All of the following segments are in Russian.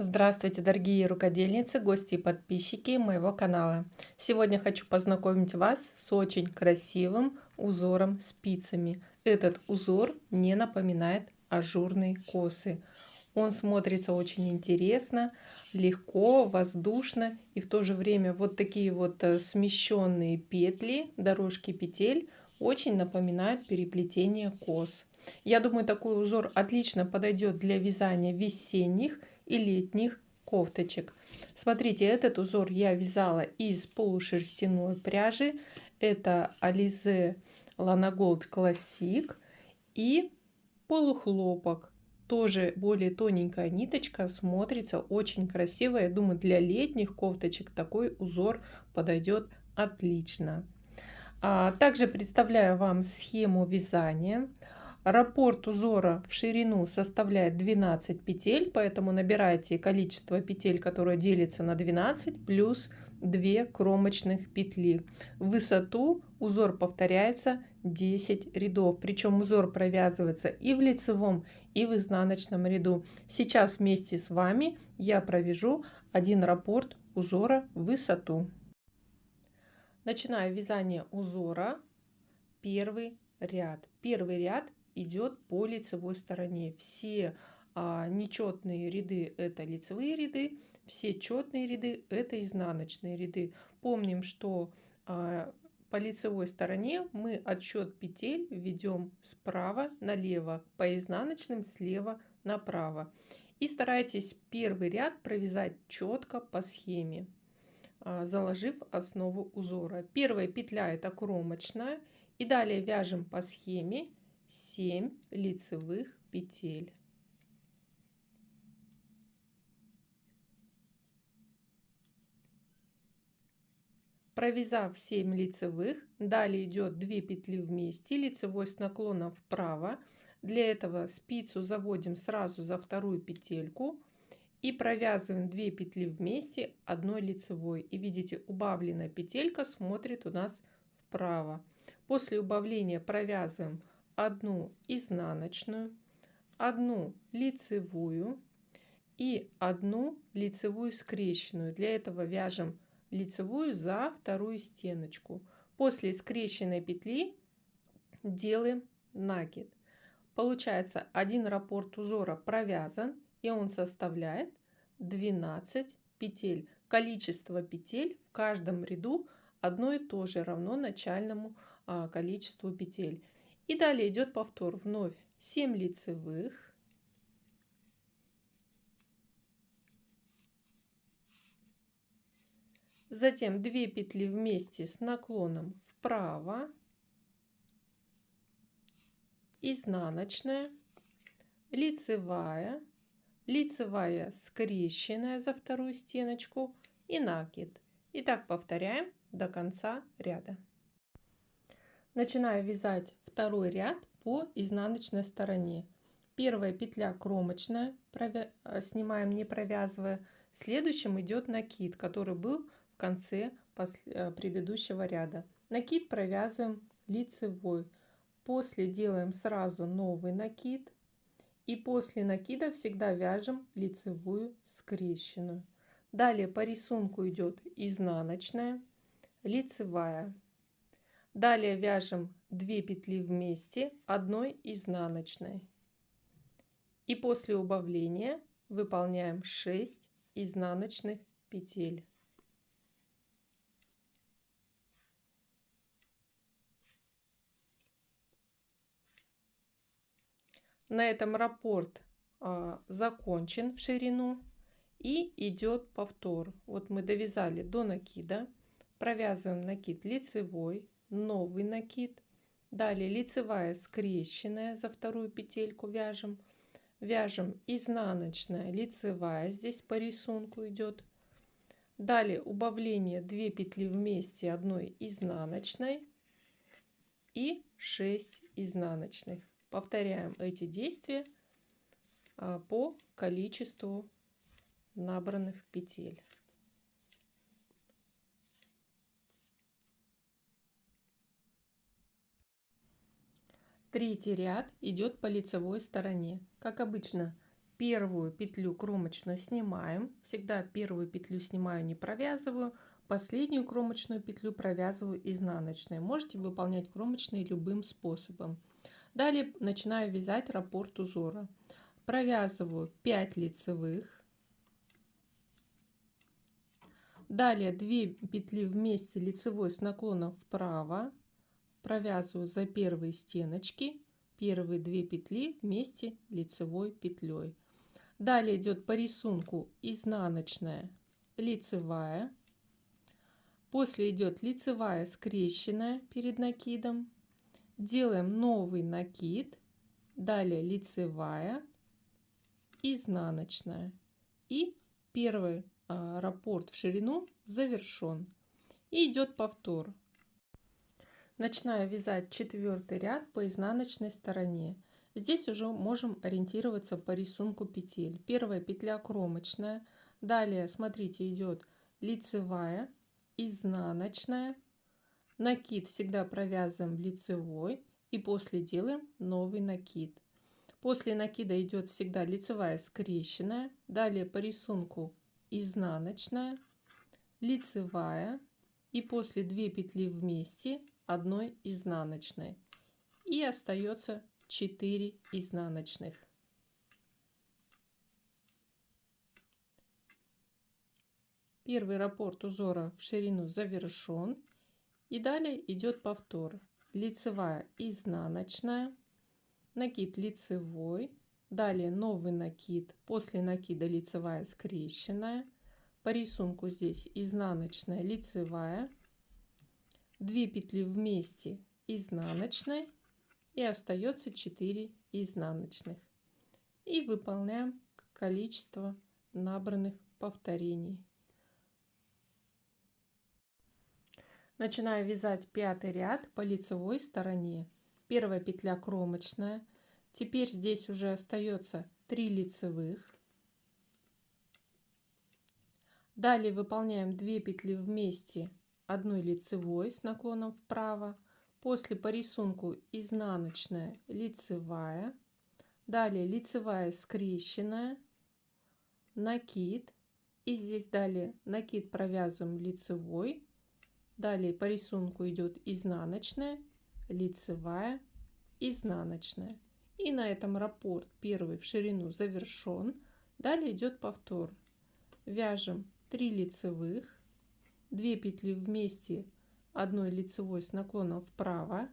Здравствуйте, дорогие рукодельницы, гости и подписчики моего канала. Сегодня хочу познакомить вас с очень красивым узором спицами. Этот узор не напоминает ажурные косы. Он смотрится очень интересно, легко, воздушно, и в то же время вот такие вот смещенные петли, дорожки петель очень напоминают переплетение кос. Я думаю, такой узор отлично подойдет для вязания весенних и летних кофточек. Смотрите, этот узор я вязала из полушерстяной пряжи. Это Alize Lana Gold Classic и полухлопок. Тоже более тоненькая ниточка, смотрится очень красиво. Я думаю, для летних кофточек такой узор подойдет отлично. Также представляю вам схему вязания. Раппорт узора в ширину составляет 12 петель, поэтому набирайте количество петель, которое делится на 12, плюс 2 кромочных петли. В высоту узор повторяется 10 рядов, причем узор провязывается и в лицевом, и в изнаночном ряду. Сейчас вместе с вами я провяжу один раппорт узора в высоту. Начинаю вязание узора. Первый ряд. Первый ряд идет по лицевой стороне. Все нечетные ряды это лицевые ряды, все четные ряды это изнаночные ряды. Помним, что по лицевой стороне мы отсчет петель ведем справа налево, по изнаночным слева направо. И старайтесь первый ряд провязать четко по схеме, заложив основу узора. Первая петля это кромочная. И далее вяжем по схеме 7 лицевых петель. Провязав 7 лицевых, далее идет 2 петли вместе, лицевой с наклоном вправо. Для этого спицу заводим сразу за вторую петельку и провязываем 2 петли вместе одной лицевой. И видите, убавленная петелька смотрит у нас вправо. После убавления провязываем одну изнаночную, одну лицевую и одну лицевую скрещенную. Для этого вяжем лицевую за вторую стеночку. После скрещенной петли делаем накид. Получается, один раппорт узора провязан, и он составляет 12 петель. Количество петель в каждом ряду одно и то же, равно начальному количеству петель. И далее идет повтор. Вновь 7 лицевых, затем 2 петли вместе с наклоном вправо, изнаночная, лицевая, лицевая скрещенная за вторую стеночку и накид. И так повторяем до конца ряда. Начинаю вязать второй ряд по изнаночной стороне. Первая петля кромочная, снимаем не провязывая. Следующим идет накид, который был в конце предыдущего ряда. Накид провязываем лицевой. После делаем сразу новый накид. И после накида всегда вяжем лицевую скрещенную. Далее по рисунку идет изнаночная, лицевая. Далее вяжем 2 петли вместе одной изнаночной. И после убавления выполняем 6 изнаночных петель. На этом раппорт закончен в ширину. И идет повтор. Вот мы довязали до накида. Провязываем накид лицевой, новый накид. Далее лицевая скрещенная за вторую петельку вяжем. Вяжем изнаночная, лицевая. Здесь по рисунку идет. Далее убавление 2 петли вместе одной изнаночной и 6 изнаночных. Повторяем эти действия по количеству набранных петель. Третий ряд идет по лицевой стороне. Как обычно, первую петлю кромочную снимаем. Всегда первую петлю снимаю, не провязываю. Последнюю кромочную петлю провязываю изнаночной. Можете выполнять кромочные любым способом. Далее начинаю вязать раппорт узора. Провязываю 5 лицевых. Далее 2 петли вместе лицевой с наклоном вправо. Провязываю за первые стеночки. Первые 2 петли вместе лицевой петлей. Далее идет по рисунку изнаночная, лицевая. После идет лицевая скрещенная перед накидом. Делаем новый накид. Далее лицевая, изнаночная. И первый раппорт в ширину завершен. И идет повтор. Начинаю вязать 4-й ряд по изнаночной стороне. Здесь уже можем ориентироваться по рисунку петель. Первая петля кромочная. Далее, смотрите, идет лицевая, изнаночная. Накид всегда провязываем лицевой. И после делаем новый накид. После накида идет всегда лицевая скрещенная. Далее по рисунку изнаночная, лицевая. И после 2 петли вместе одной изнаночной. И остается 4 изнаночных. Первый раппорт узора в ширину завершен. И далее идет повтор. Лицевая, изнаночная, накид лицевой. Далее новый накид. После накида лицевая скрещенная. По рисунку здесь изнаночная, лицевая. 2 петли вместе изнаночной. И остается 4 изнаночных. И выполняем количество набранных повторений. Начинаю вязать 5-й ряд по лицевой стороне. Первая петля кромочная. Теперь здесь уже остается 3 лицевых. Далее выполняем 2 петли вместе одной лицевой с наклоном вправо. После по рисунку изнаночная, лицевая. Далее лицевая скрещенная, накид. И здесь далее накид провязываем лицевой. Далее по рисунку идет изнаночная, лицевая, изнаночная. И на этом раппорт первый в ширину завершен. Далее идет повтор. Вяжем 3 лицевых, 2 петли вместе одной лицевой с наклоном вправо,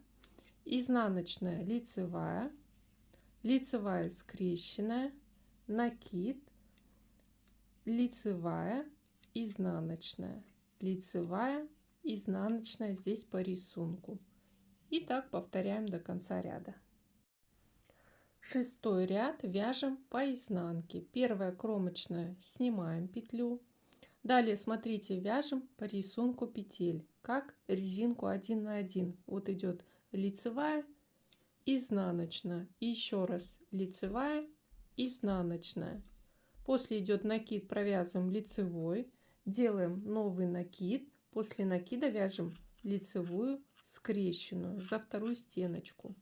изнаночная, лицевая, лицевая скрещенная, накид, лицевая, изнаночная, лицевая, изнаночная здесь по рисунку. И так повторяем до конца ряда. 6-й ряд вяжем по изнанке. Первая кромочная, снимаем петлю. Далее, смотрите, вяжем по рисунку петель, как резинку 1 на 1. Вот идет лицевая, изнаночная. И еще раз лицевая, изнаночная. После идет накид, провязываем лицевой. Делаем новый накид. После накида вяжем лицевую скрещенную за вторую стеночку.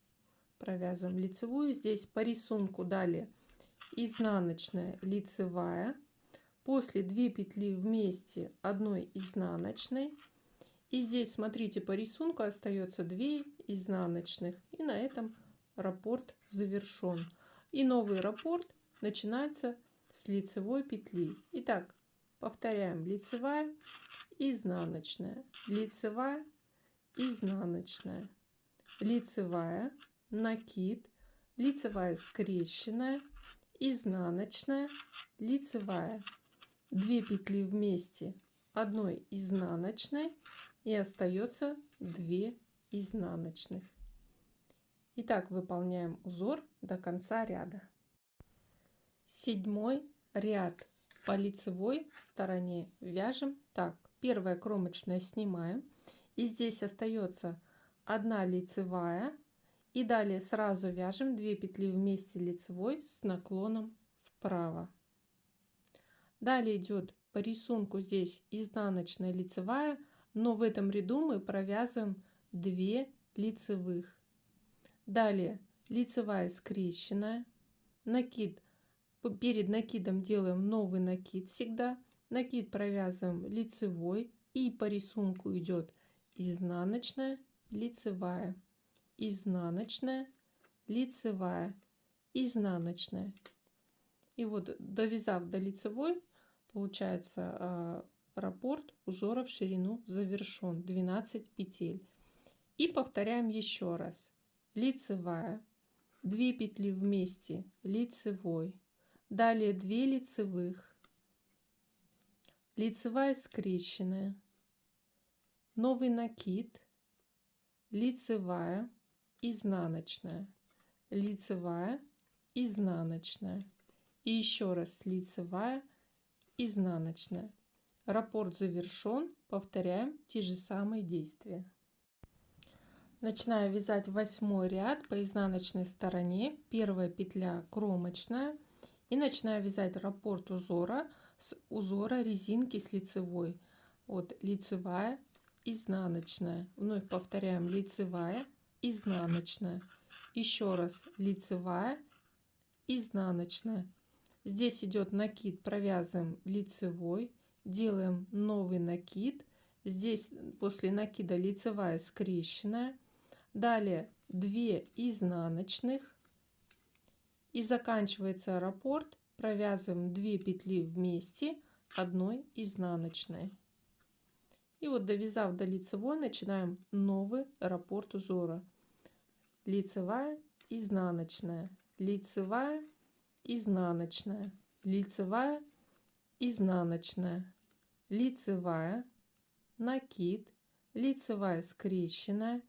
Провязываем лицевую. Здесь по рисунку далее изнаночная, лицевая. После 2 петли вместе одной изнаночной. И здесь, смотрите, по рисунку остается 2 изнаночных. И на этом раппорт завершен. И новый раппорт начинается с лицевой петли. Итак, повторяем: лицевая, изнаночная, лицевая, изнаночная, лицевая, накид, лицевая скрещенная, изнаночная, лицевая. 2 петли вместе одной изнаночной. И остается 2 изнаночных. Итак, выполняем узор до конца ряда. 7-й ряд по лицевой стороне вяжем так. Первая кромочная снимаем. И здесь остается 1 лицевая. И далее сразу вяжем 2 петли вместе лицевой с наклоном вправо. Далее идет по рисунку здесь изнаночная, лицевая. Но в этом ряду мы провязываем 2 лицевых. Далее лицевая скрещенная, накид Перед накидом делаем новый накид всегда. Накид провязываем лицевой, и по рисунку идет изнаночная, лицевая, изнаночная, лицевая, изнаночная. И вот, довязав до лицевой, получается раппорт узора в ширину завершен, 12 петель. И повторяем еще раз. Лицевая, 2 петли вместе, лицевой, далее 2 лицевых, лицевая скрещенная, новый накид, лицевая, изнаночная, лицевая, изнаночная, и еще раз лицевая, изнаночная. Раппорт завершен. Повторяем те же самые действия. Начинаю вязать 8 ряд по изнаночной стороне. Первая петля кромочная. И начинаю вязать раппорт узора с узора резинки с лицевой. Вот лицевая, изнаночная. Вновь повторяем лицевая, изнаночная. Еще раз лицевая, изнаночная. Здесь идет накид, провязываем лицевой, делаем новый накид. Здесь после накида лицевая скрещенная. Далее 2 изнаночных. И заканчивается раппорт. Провязываем 2 петли вместе, 1 изнаночной. И вот, довязав до лицевой, начинаем новый раппорт узора. Лицевая, изнаночная, лицевая, изнаночная, лицевая, изнаночная, лицевая, накид, лицевая скрещенная,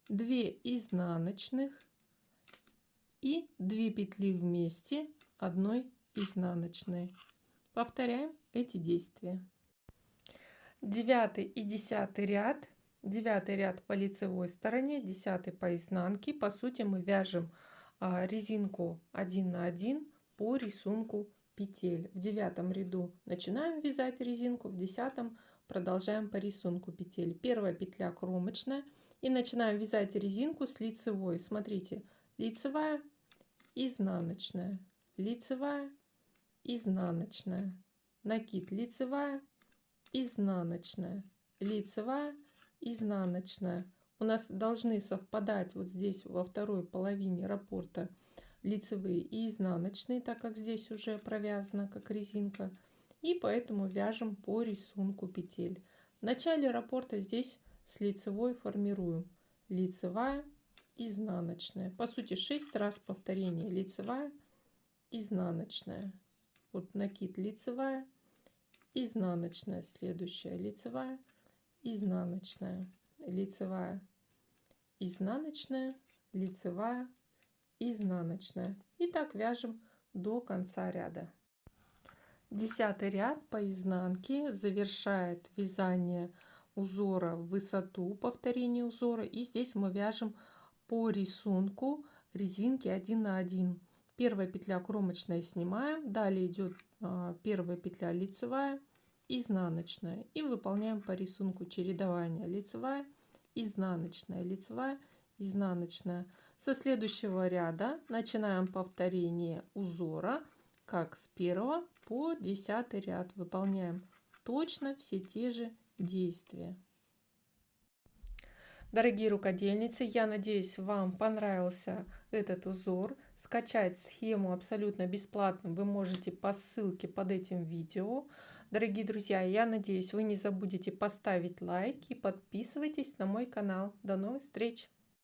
2 изнаночных и 2 петли вместе, 1 изнаночной. Повторяем эти действия. 9 и 10 ряд. 9 ряд по лицевой стороне, 10 по изнанке. По сути, мы вяжем резинку 1 на 1 по рисунку петель. В 9 ряду начинаем вязать резинку, в 10 продолжаем по рисунку петель. Первая петля кромочная, и начинаем вязать резинку с лицевой. Смотрите, лицевая, изнаночная, лицевая, изнаночная, накид, лицевая, изнаночная, лицевая, изнаночная. У нас должны совпадать вот здесь во второй половине раппорта лицевые и изнаночные, так как здесь уже провязано как резинка, и поэтому вяжем по рисунку петель. В начале раппорта здесь с лицевой формируем лицевая, изнаночная. По сути 6 раз повторение: лицевая, изнаночная. Вот накид, лицевая, изнаночная, следующая лицевая, изнаночная, лицевая, изнаночная, лицевая, изнаночная. И так вяжем до конца ряда. 10 ряд по изнанке завершает вязание узора в высоту, повторение узора, и здесь мы вяжем по рисунку резинки 1 на 1. Первая петля кромочная снимаем, далее идет первая петля лицевая, изнаночная, и выполняем по рисунку чередования: лицевая, изнаночная, лицевая, изнаночная. Со следующего ряда начинаем повторение узора, как с 1 по 10 ряд. Выполняем точно все те же действия. Дорогие рукодельницы, я надеюсь, вам понравился этот узор. Скачать схему абсолютно бесплатно вы можете по ссылке под этим видео. Дорогие друзья, я надеюсь, вы не забудете поставить лайк и подписывайтесь на мой канал. До новых встреч!